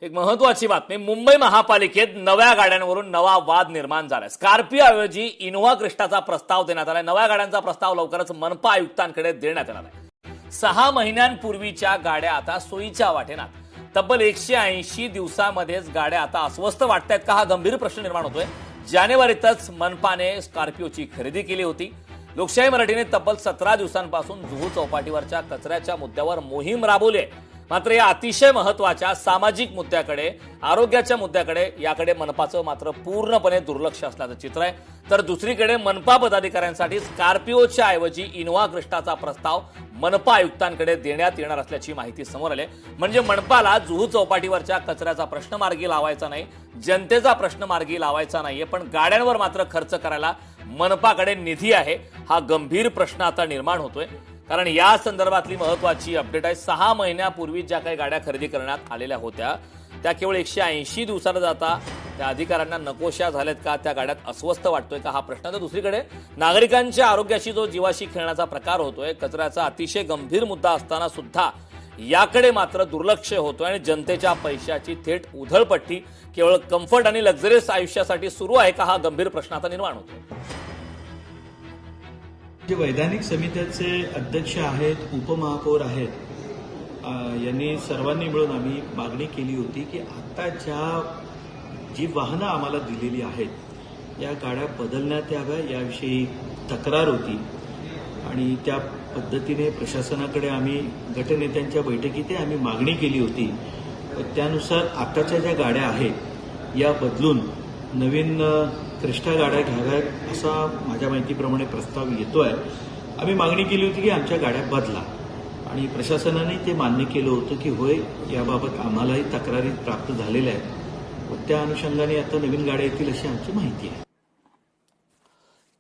एक महत्वाची बातमी, मुंबई महापालिकेत नव्या गाड्यांवरून नवा वाद निर्माण झालाय। स्कॉर्पिओ ऐवजी इनोव्हा क्रिस्टाचा प्रस्ताव देण्यात आलाय। नव्या गाड्यांचा प्रस्ताव लवकरच मनपा आयुक्तांकडे देण्यात येणार आहे। 6 महिन्यांपूर्वीच्या गाड्या आता सोयीच्या वाटेनात। तब्बल 180 दिवसांमध्येच गाड्या आता अस्वस्थ वाटतायत का, हा गंभीर प्रश्न निर्माण होतोय। जानेवारीतच मनपाने स्कॉर्पिओची खरेदी केली होती। लोकशाही मराठीने तब्बल 17 दिवसांपासून जुहू चौपाटीवरच्या कचऱ्याच्या मुद्द्यावर मोहीम राबवली आहे। मात्र या अतिशय महत्वाच्या सामाजिक मुद्द्याकडे, आरोग्याच्या मुद्द्याकडे याकडे मनपाचं मात्र पूर्णपणे दुर्लक्ष असल्याचं चित्र आहे। तर दुसरीकडे मनपा पदाधिकाऱ्यांसाठी स्कॉर्पिओच्या ऐवजी इनोव्हा क्रिस्टाचा प्रस्ताव मनपा आयुक्तांकडे देण्यात येणार असल्याची माहिती समोर आली। म्हणजे मनपाला जुहू चौपाटीवरच्या कचऱ्याचा प्रश्न मार्गी लावायचा नाही, जनतेचा प्रश्न मार्गी लावायचा नाहीये, पण गाड्यांवर मात्र खर्च करायला मनपाकडे निधी आहे। हा गंभीर प्रश्न आता निर्माण होतोय, कारण या संदर्भातली महत्वाची अपडेट आहे। 6 महिन्यापूर्वी ज्या काही गाड्या खरेदी करण्यात आलेल्या होत्या त्या केवळ 180 दिवसाला जाता त्या अधिकाऱ्यांना नकोशा झाल्यात का, त्या गाड्यात अस्वस्थ वाटतोय का, हा प्रश्न। तर दुसरीकडे नागरिकांच्या आरोग्याशी जो जीवाशी खेळण्याचा प्रकार होतोय, कचऱ्याचा अतिशय गंभीर मुद्दा असताना सुद्धा याकडे मात्र दुर्लक्ष होतोय आणि जनतेच्या पैशाची थेट उधळपट्टी केवळ कम्फर्ट आणि लक्झरियस आयुष्यासाठी सुरू आहे का, हा गंभीर प्रश्न आता निर्माण होतोय। जे वैधानिक समित्याचे अध्यक्ष आहेत, उपमहापौर आहेत, यांनी सर्वांनी मिळून आम्ही मागणी केली होती की आता जी वाहनं आम्हाला दिलेली आहेत या गाड्या बदलण्यात याव्या, याविषयी तक्रार होती आणि त्या पद्धतीने प्रशासनाकडे आम्ही गटनेत्यांच्या बैठकीत आम्ही मागणी केली होती। त्यानुसार आताच्या ज्या गाड्या आहेत या बदलून नवीन क्रिस्टा गाड्या घ्याव्यात असा माझ्या माहितीप्रमाणे प्रस्ताव येतोय। आम्ही मागणी केली होती की आमच्या गाड्या बदला आणि प्रशासनाने ते मान्य केलं होतं की होय, याबाबत आम्हालाही तक्रारी प्राप्त झालेल्या आहेत व त्या अनुषंगाने आता नवीन गाड्या येतील अशी आमची माहिती आहे।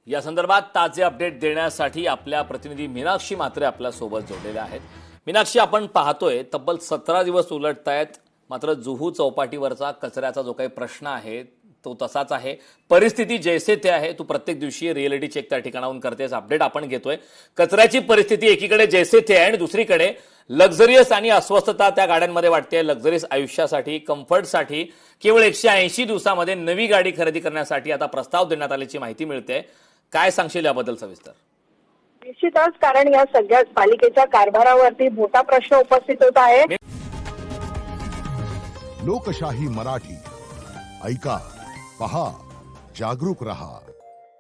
या संदर्भात ताजे अपडेट देण्यासाठी आपल्या प्रतिनिधी मीनाक्षी म्हात्रे आपल्या सोबत जोडलेल्या आहेत। मीनाक्षी, आपण पाहतोय तब्बल 17 दिवस उलटतायत, मात्र जुहू चौपाटीवरचा कचऱ्याचा जो काही प्रश्न आहे तो तसाच आहे। परिस्थिती जैसे ते आहे। तू प्रत्येक दिवशी रिअलिटी चेक त्या ठिकाणाहून करतेस, अपडेट आपण घेतोय। कचऱ्याची परिस्थिती एकीकडे जैसे ते आहे आणि दुसरीकडे लक्झरियस आणि अस्वस्थता त्या गाड्यांमध्ये वाटते। लक्झरियस आयुष्यासाठी, कम्फर्टसाठी केवळ 180 दिवसामध्ये नवी गाडी खरेदी करण्यासाठी आता प्रस्ताव देण्यात आल्याची माहिती मिळते। काय सांगशील याबद्दल सविस्तर? निश्चितच, कारण या सगळ्या पालिकेच्या कारभारावरती मोठा प्रश्न उपस्थित होत आहे। लोकशाही मराठी ऐका, पहा, जागरूक रहा।